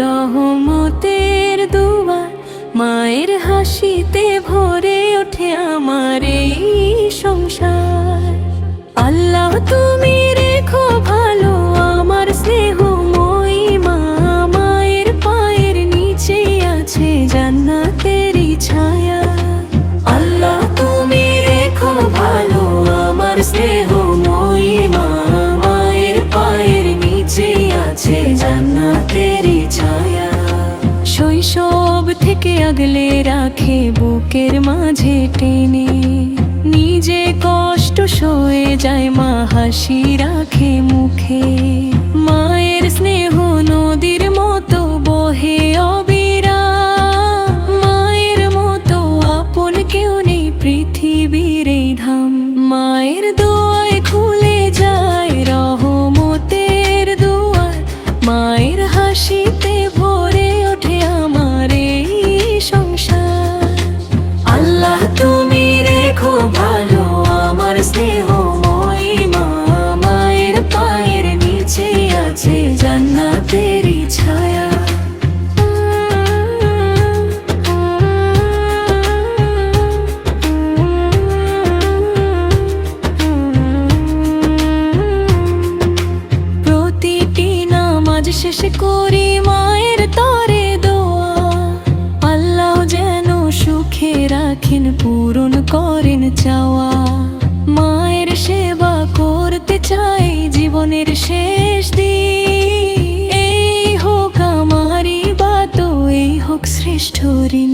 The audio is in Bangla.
রহমতের দুয়ার, মায়ের হাসিতে ভরে ওঠে আমার এই সংসার। আল্লাহ তুমি রেখো ভালো আমার স্নেহময়ী মা, মায়ের পায়ের নিচে আছে জান্নাতেরই ছায়া। আল্লাহ তুমি রেখো ভালো আমার স্নেহময়ী মা, মায়ের পায়ের নিচে আছে জান্নাতেরই ছায়া। শৈশব থেকে আগলে রাখে বুকের মাঝে টেনে, নিজে কষ্ট সয়ে যায় মা, হাসি রাখে মুখে। মায়ের স্নেহ নদীর মতো বহে অবিরাম, মায়ের মতো আপন কেউ নেই পৃথিবীর এই ধাম। মায়ের দোয়ায় খুলে যায় রহমতের দুয়ার, মায়ের হাসিতে ভরে ওঠে আমার এই সংসার। আল্লাহ তুমি রেখো ভালো আমার স্নেহময়ী মা, মায়ের পায়ের নিচে আছে জান্নাতেরই ছায়া। প্রতিটি নামাজ শেষে করি মায়ের তরে দোয়া, আল্লাহ যেন সুখে রাখেন পূরণ করেন চাওয়া। মায়ের সেবা করতে চাই জীবনের শেষ দিন, এই হোক আমার ইবাদত, এই হোক শ্রেষ্ঠ ঋণ।